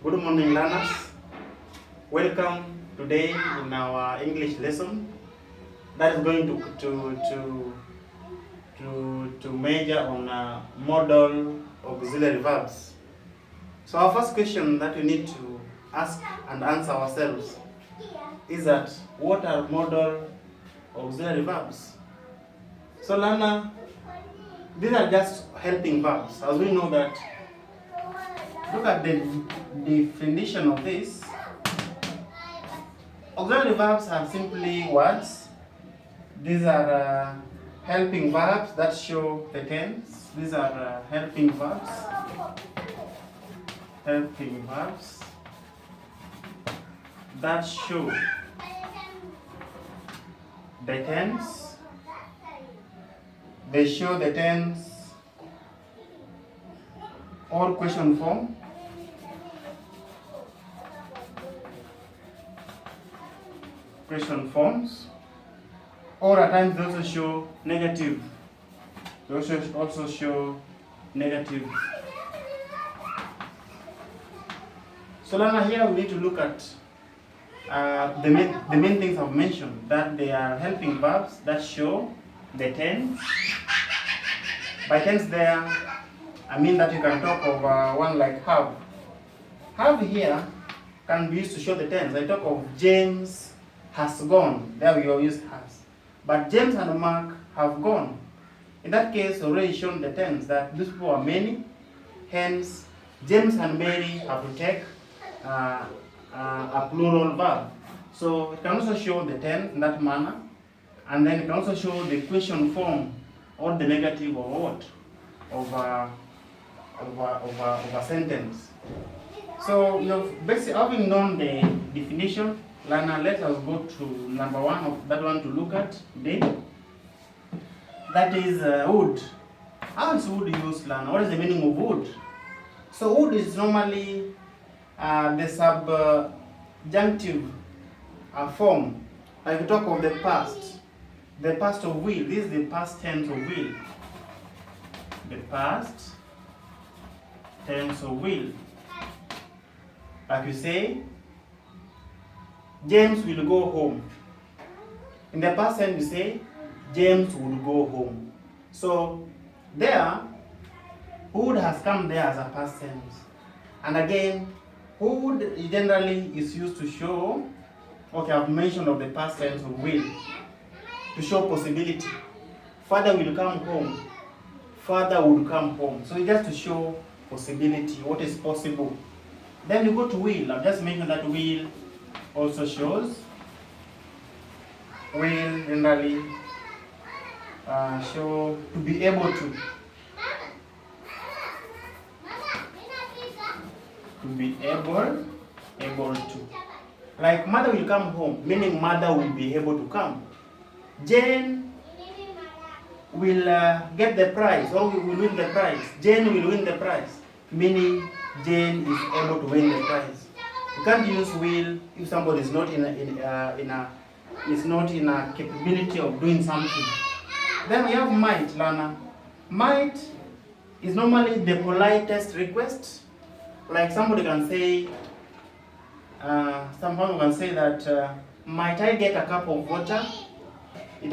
Good morning, learners. Welcome today in our English lesson that is going to major on modal auxiliary verbs. So our first question that we need to ask and answer ourselves is that what are modal auxiliary verbs? So learner, these are just helping verbs. As we know that, look at the definition of this. Auxiliary verbs are simply words. These are helping verbs that show the tense. These are helping verbs. Helping verbs that show the tense. They show the tense or question form. Question forms, or at times they also show negative. They also show negative. So learner, here we need to look at the main things I've mentioned, that they are helping verbs that show the tense. By tense there, I mean that you can talk of one like have. Have here can be used to show the tense. I talk of James has gone. There we all use has. But James and Mark have gone. In that case, already shown the tense that these people are many. Hence, James and Mary have to take a plural verb. So it can also show the tense in that manner. And then it can also show the question form or the negative or what of a sentence. So basically, having known the definition, learner, let us go to number one of that one to look at today. That is wood. How is wood used, learner? What is the meaning of wood? So wood is normally the subjunctive form. Like we talk of the past of will. This is the past tense of will. The past tense of will. Like you say, James will go home. In the past tense, we say James will go home. So there, would has come there as a past tense. And again, would generally is used to show, okay, I've mentioned of the past tense of will, to show possibility. Father will come home. Father would come home. So it's just to show possibility, what is possible. Then you go to will. I've just mentioned that will also shows. Will generally show to be able to. To be able to. Like mother will come home, meaning mother will be able to come. Jane will get the prize, or will win the prize. Jane will win the prize, meaning Jane is able to win the prize. You can't use will if somebody is not in a capability of doing something. Then we have might, learner. Might is normally the politest request. Like somebody can say, someone can say that, might I get a cup of water? It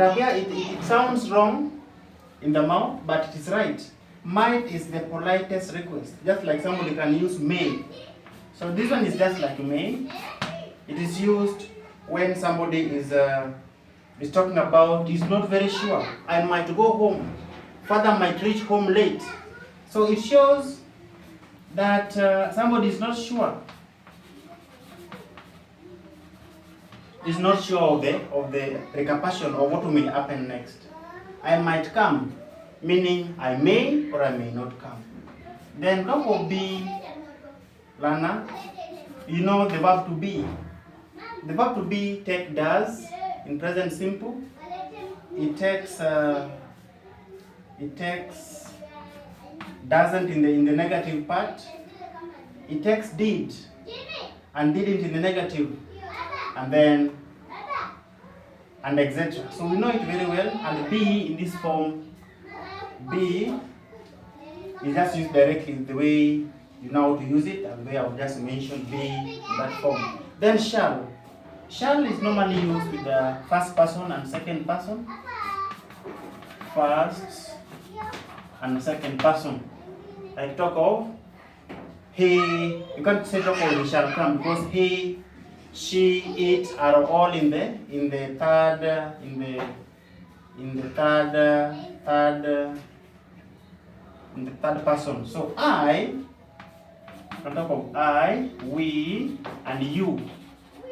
sounds wrong in the mouth, but it is right. Might is the politest request, just like somebody can use may. So this one is just like may. It is used when somebody is talking about, is not very sure. I might go home. Father might reach home late. So it shows that somebody is not sure. Is not sure of the repercussion of what may happen next. I might come, meaning I may or I may not come. Then talk of be, learner. You know the verb to be. The verb to be take does in present simple. It takes doesn't in the negative part. It takes did and didn't in the negative, and then and etc. So we know it very well. And be in this form, be is just used directly the way You know how to use it, and where I've just mentioned be in that form. Then shall. Shall is normally used with the first person and second person. First and second person. Like talk of he, you can't say talk of he shall come because he, she, it are all in the third person. So I on top of I, we, and you.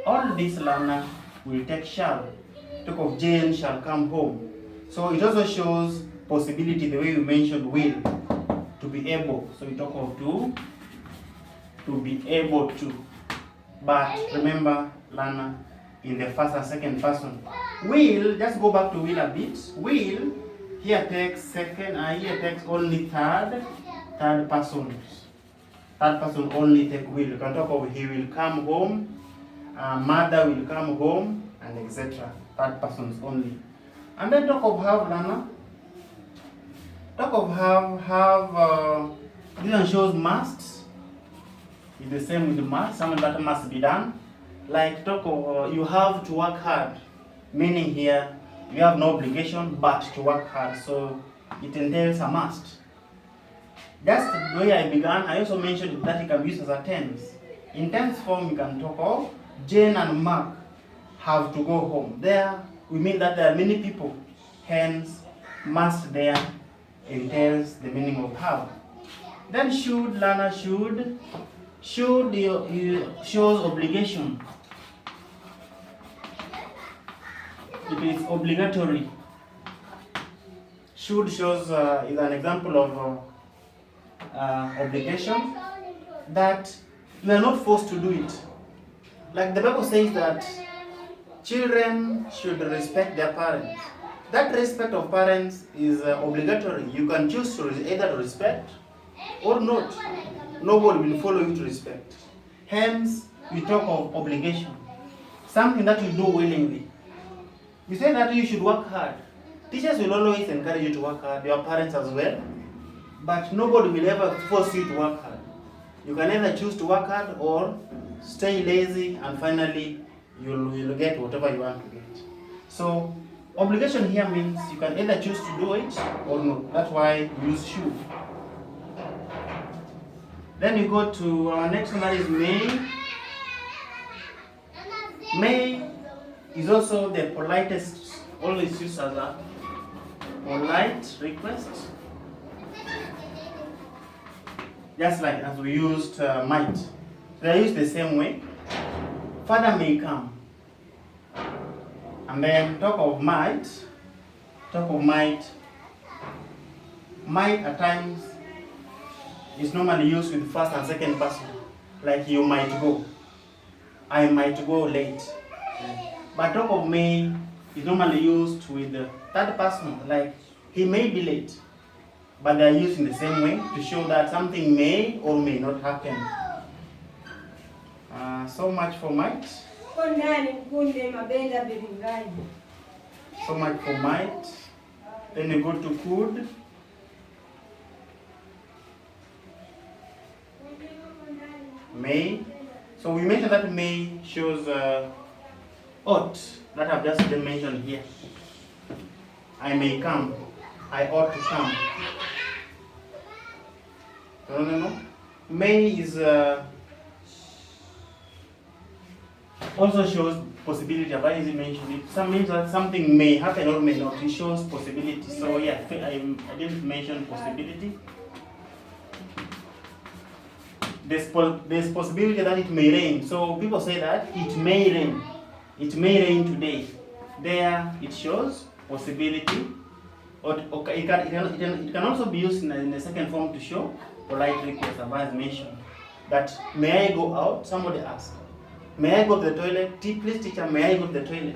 All this learner will take shall. Talk of Jane shall come home. So it also shows possibility, the way we mentioned will, to be able. So we talk of to be able to. But remember, learner, in the first and second person. Will, just go back to will a bit. Will, here takes second, here takes only third person. Third person only take will. You can talk of he will come home, mother will come home, and etc. Third persons only. And then talk of have, learner. Talk of have, this one shows must. It's the same with must, something that must be done. Like talk of you have to work hard, meaning here you have no obligation but to work hard. So it entails a must. Just the way I began, I also mentioned that it can be used as a tense. In tense form, you can talk of Jane and Mark have to go home. There, we mean that there are many people. Hence, must there entails the meaning of have. Then should, learner should. Should shows obligation. It is obligatory. Should shows is an example of obligation that you are not forced to do it. Like the Bible says that children should respect their parents. That respect of parents is obligatory. You can choose to either to respect or not. Nobody will follow you to respect. Hence, we talk of obligation. Something that you do willingly. You say that you should work hard. Teachers will always encourage you to work hard, your parents as well. But nobody will ever force you to work hard. You can either choose to work hard or stay lazy, and finally you'll get whatever you want to get. So obligation here means you can either choose to do it or not. That's why we use should. Then you go to our next one, that is may. May is also the politest, always used as a polite request. Just like as we used might. They are used the same way. Father may come. And then talk of might. Might at times is normally used with first and second person. Like you might go. I might go late. But talk of may is normally used with the third person. Like he may be late. But they are used in the same way to show that something may or may not happen. So much for might. So much for might. Then you go to could. May. So we mentioned that may shows ought, that I've just been mentioned here. I may come. I ought to come. No. May is also shows possibility. Why is it mentioned? It some means that something may happen or may not. It shows possibility. So yeah, I didn't mention possibility. There's possibility that it may rain. So people say that it may rain. It may rain today. There it shows possibility. Or it can also be used in the second form to show polite request, as mentioned. That may I go out? Somebody asked. May I go to the toilet? Please teacher, may I go to the toilet?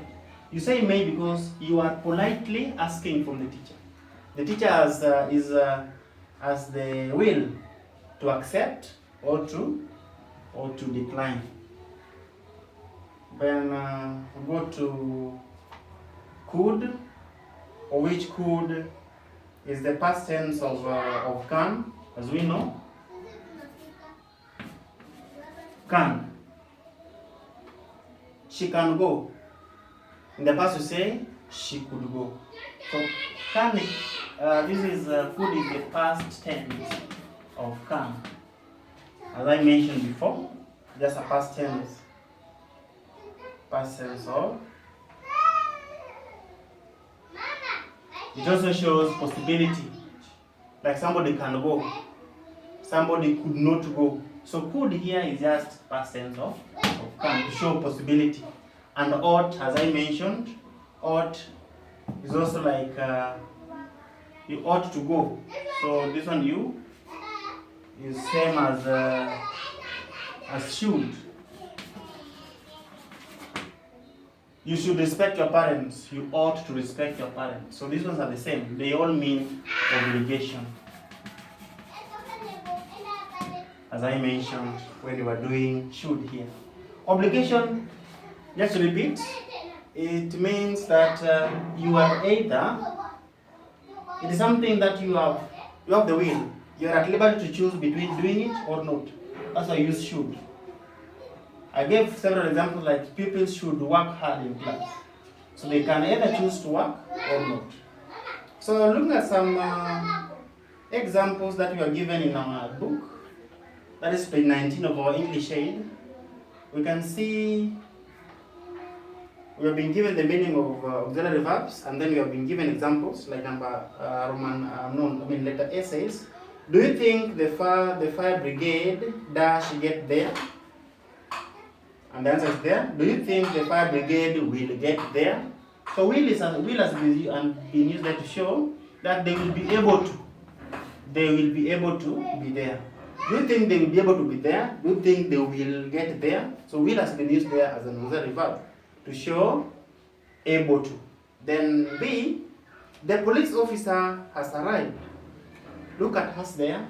You say may because you are politely asking from the teacher. The teacher has the will to accept or to decline. Then we go to could, or which could is the past tense of can, as we know. Can. She can go. In the past, you say she could go. So can, this is could is the past tense of can. As I mentioned before, just a past tense. Past tense of. It also shows possibility. Like somebody can go, somebody could not go. So could here is just past tense of can to show possibility. And ought, as I mentioned, ought is also like you ought to go. So this one you is same as should. You should respect your parents. You ought to respect your parents. So these ones are the same. They all mean obligation. As I mentioned when you were doing should here. Obligation, just to repeat, it means that you are either, it is something that you have the will. You are at liberty to choose between doing it or not. That's why I use should. I gave several examples like pupils should work hard in class. So they can either choose to work or not. So looking at some examples that we are given in our book, that is page 19 of our English aid, we can see we have been given the meaning of auxiliary verbs, and then we have been given examples like letter A says, do you think the fire brigade dash get there? And the answer is there. Do you think the fire brigade will get there? So will has been used there to show that they will be able to. They will be able to be there. Do you think they will be able to be there? Do you think they will get there? So will has been used there as an auxiliary verb to show able to. Then B, the police officer has arrived. Look at has there.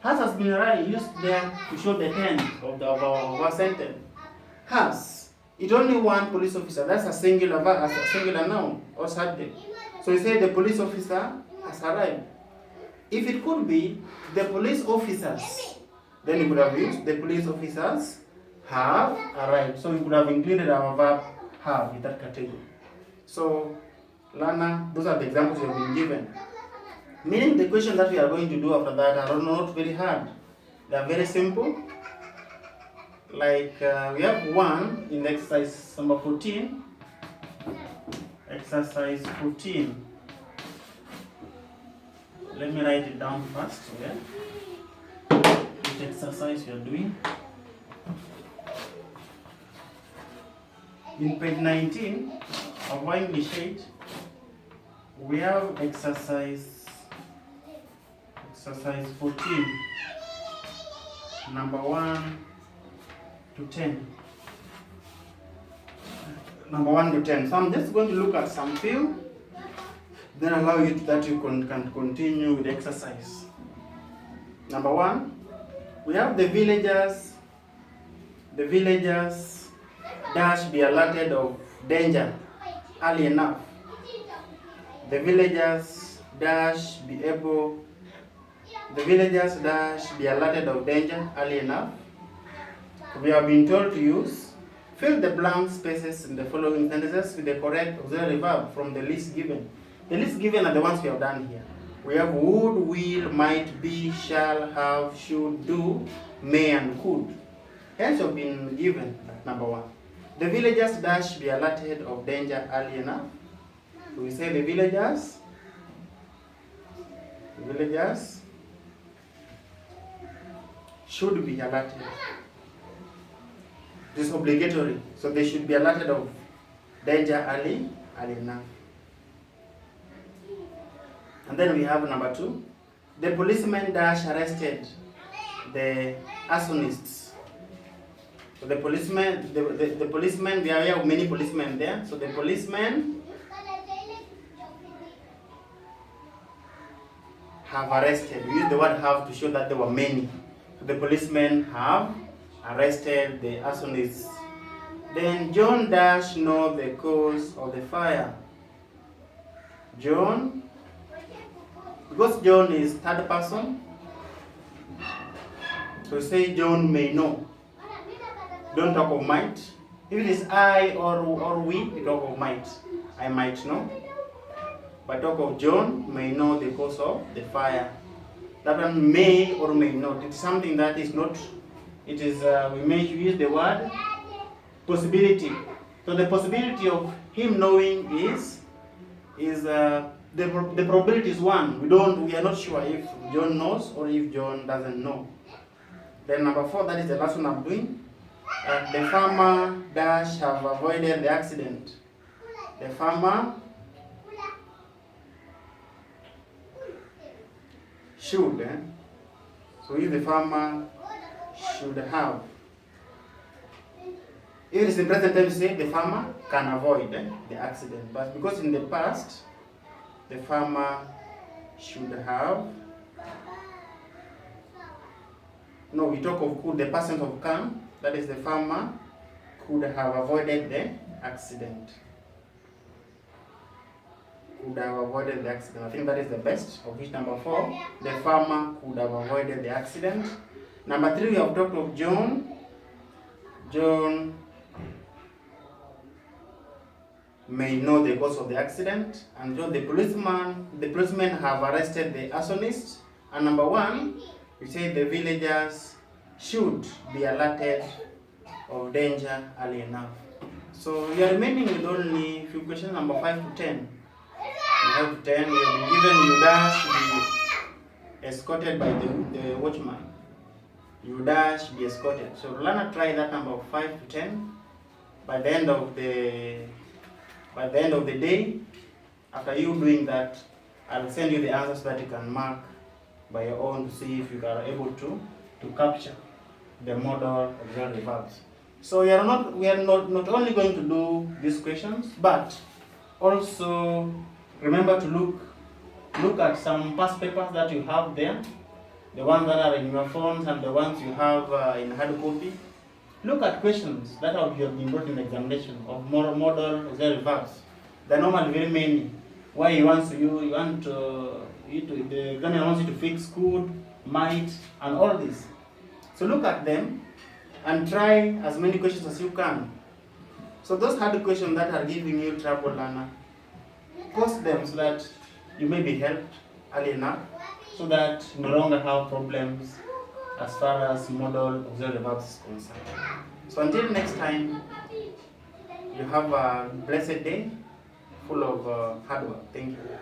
Has been used there to show the tense of our sentence. Has. It only one police officer. That's a singular verb, a singular noun or subject. So you say the police officer has arrived. If it could be the police officers, then you could have used the police officers have arrived. So we could have included our verb have in that category. So, Lana, those are the examples we have been given. Meaning the question that we are going to do after that are not very hard. They are very simple. Like we have one in exercise number 14. Exercise 14. Let me write it down first. Okay? Which exercise you are doing? In page 19 of our English 8, we have exercise 14, number 1 to 10. Number 1 to 10. So I'm just going to look at some few, then allow you that you can continue with the exercise. Number 1, we have the villagers dash be alerted of danger early enough. The villagers dash be alerted of danger early enough. We have been told to use fill the blank spaces in the following sentences with the correct auxiliary verb from the list given. The list given are the ones we have done here. We have would, will, might, be, shall, have, should, do, may, and could. Hence have been given number 1. The villagers dash be alerted of danger early enough. So we say the villagers should be alerted. This is obligatory. So they should be alerted of danger early enough. And then we have number 2. The policeman dash arrested the arsonists. So the policeman, the policeman, we have many policemen there. So the policemen have arrested. We use the word have to show that there were many. So the policemen have arrested the arsonists. Then John dash know the cause of the fire. John, because John is third person, so say John may know. Don't talk of might. If it is I or we talk of might. I might know. But talk of John may know the cause of the fire. That one may or may not. It's something that is not. It is we may use the word possibility. So the possibility of him knowing is the probability is 1. We are not sure if John knows or if John doesn't know. Then number 4, that is the last one I'm doing. The farmer dash have avoided the accident. The farmer should. So if the farmer should have. If it is in present tense, say the farmer can avoid the accident. But because in the past, the farmer should have. No, we talk of could, the past of can. That is the farmer could have avoided the accident. Could have avoided the accident. I think that is the best. Of which number 4, the farmer could have avoided the accident. Number 3, we have talked of John. John may know the cause of the accident, and John, the policemen have arrested the arsonist. And number 1, we say the villagers should be alerted of danger early enough. So we are remaining with only a few questions, number 5 to 10. 5 to 10, we have been given you dash be escorted by the watchman. You dash be escorted. So learn to try that number 5 to 10. By the end of the day, after you doing that, I'll send you the answers so that you can mark by your own to see if you are able to capture the modal auxiliary verbs. So we are not only going to do these questions, but also remember to look at some past papers that you have there, the ones that are in your phones and the ones you have in hard copy. Look at questions that have been brought in the examination of modal auxiliary verbs. They're normally very many. Why the examiner wants you to fix could, might, and all this. So look at them and try as many questions as you can. So those hard questions that are giving you trouble, learner, post them so that you may be helped early enough, so that you no longer have problems as far as modal auxiliary verbs is concerned. So until next time, you have a blessed day full of hard work. Thank you.